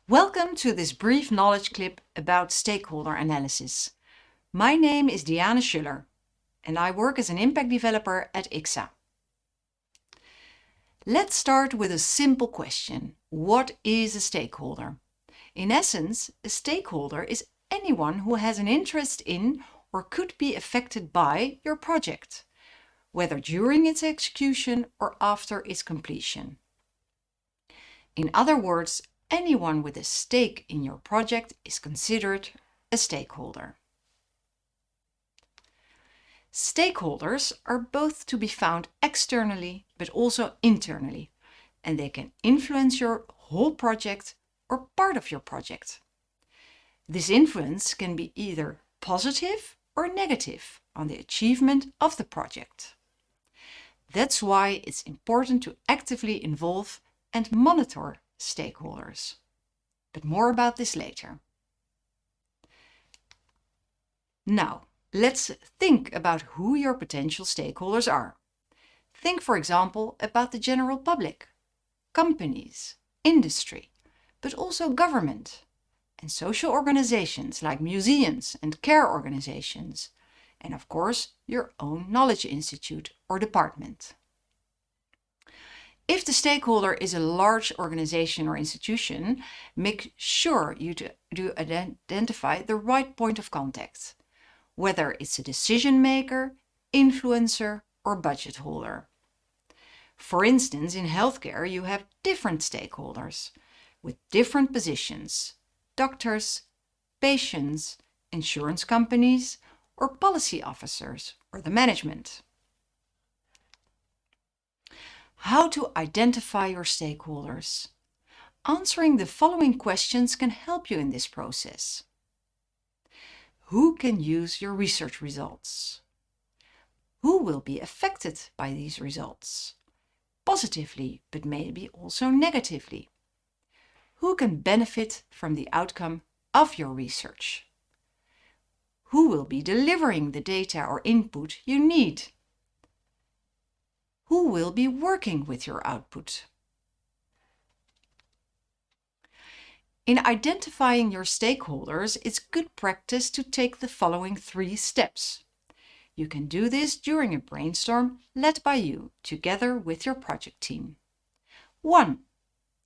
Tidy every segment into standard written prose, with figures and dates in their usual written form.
Welcome to this brief knowledge clip about stakeholder analysis. My name is Diane Schöller and I work as an impact developer at ICSA. Let's start with a simple question. What is a stakeholder? In essence, a stakeholder is anyone who has an interest in or could be affected by your project, whether during its execution or after its completion. In other words, anyone with a stake in your project is considered a stakeholder. Stakeholders are both to be found externally but also internally, and they can influence your whole project or part of your project. This influence can be either positive or negative on the achievement of the project. That's why it's important to actively involve and monitor stakeholders. But more about this later. Now, let's think about who your potential stakeholders are. Think, for example, about the general public, companies, industry, but also government and social organizations like museums and care organizations, and of course, your own knowledge institute or department. If the stakeholder is a large organization or institution, make sure you do identify the right point of contact, whether it's a decision maker, influencer, or budget holder. For instance, in healthcare, you have different stakeholders with different positions: doctors, patients, insurance companies, or policy officers, or the management. How to identify your stakeholders? Answering the following questions can help you in this process. Who can use your research results? Who will be affected by these results? Positively, but maybe also negatively. Who can benefit from the outcome of your research? Who will be delivering the data or input you need? Who will be working with your output? In identifying your stakeholders, it's good practice to take the following 3 steps. You can do this during a brainstorm led by you, together with your project team. 1.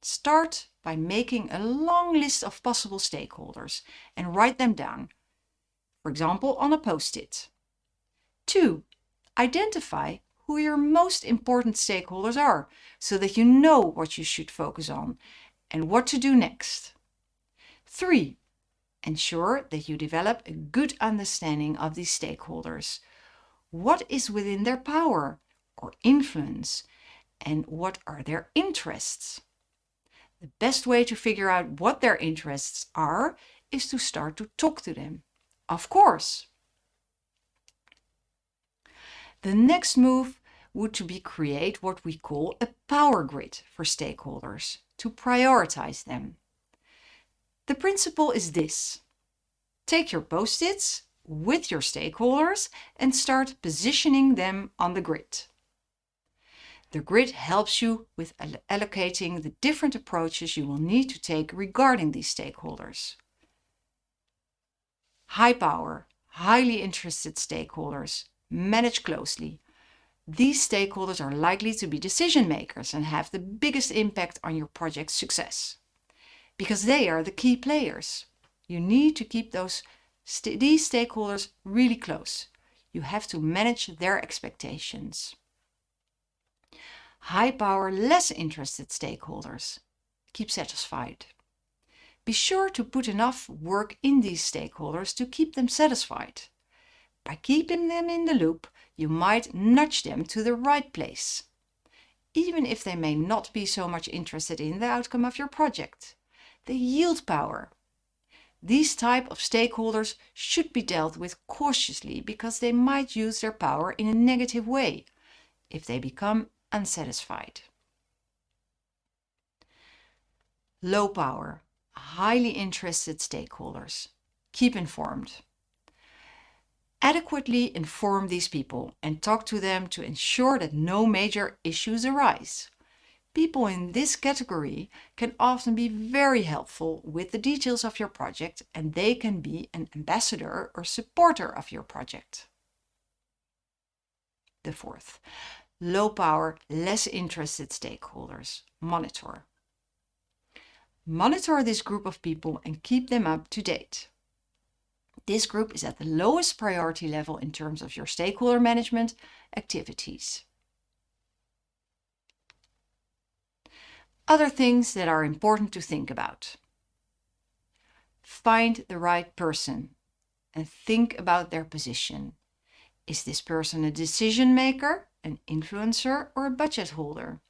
Start by making a long list of possible stakeholders and write them down, for example, on a post-it. 2. Identify who your most important stakeholders are, so that you know what you should focus on and what to do next. 3. Ensure that you develop a good understanding of these stakeholders. What is within their power or influence, and what are their interests? The best way to figure out what their interests are is to start to talk to them, of course. The next move would to be create what we call a power grid for stakeholders, to prioritize them. The principle is this: take your post-its with your stakeholders and start positioning them on the grid. The grid helps you with allocating the different approaches you will need to take regarding these stakeholders. High power, highly interested stakeholders, manage closely. These stakeholders are likely to be decision makers and have the biggest impact on your project's success, because they are the key players. You need to keep these stakeholders really close. You have to manage their expectations. High power, less interested stakeholders. Keep satisfied. Be sure to put enough work in these stakeholders to keep them satisfied. By keeping them in the loop, you might nudge them to the right place, even if they may not be so much interested in the outcome of your project. They yield power. These type of stakeholders should be dealt with cautiously, because they might use their power in a negative way if they become unsatisfied. Low power, highly interested stakeholders. Keep informed. Adequately inform these people and talk to them to ensure that no major issues arise. People in this category can often be very helpful with the details of your project, and they can be an ambassador or supporter of your project. The fourth, low power, less interested stakeholders. Monitor. Monitor this group of people and keep them up to date. This group is at the lowest priority level in terms of your stakeholder management activities. Other things that are important to think about. Find the right person and think about their position. Is this person a decision maker, an influencer, or a budget holder?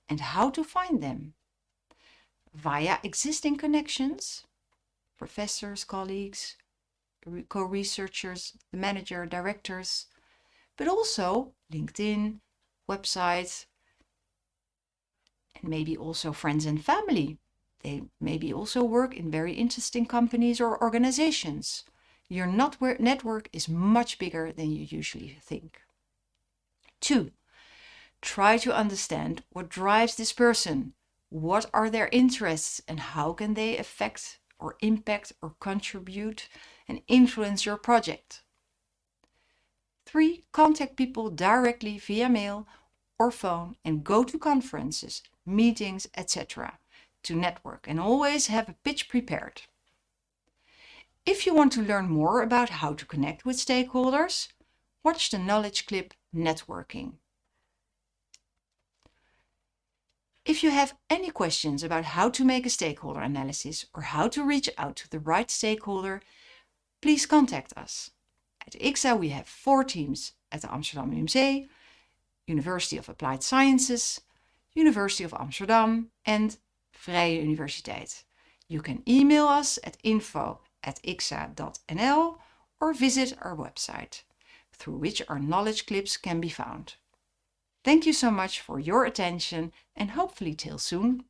And how to find them? Via existing connections, professors, colleagues, co-researchers, the manager, directors, but also LinkedIn, websites, and maybe also friends and family. They maybe also work in very interesting companies or organizations. Your network is much bigger than you usually think. 2. Try to understand what drives this person. What are their interests and how can they affect or impact or contribute and influence your project? 3. Contact people directly via mail or phone and go to conferences, meetings, etc. to network, and always have a pitch prepared. If you want to learn more about how to connect with stakeholders, watch the knowledge clip Networking. If you have any questions about how to make a stakeholder analysis or how to reach out to the right stakeholder, please contact us. At ICSA we have 4 teams at the Amsterdam UMC, University of Applied Sciences, University of Amsterdam and Vrije Universiteit. You can email us at info@ixa.nl or visit our website, through which our knowledge clips can be found. Thank you so much for your attention and hopefully till soon.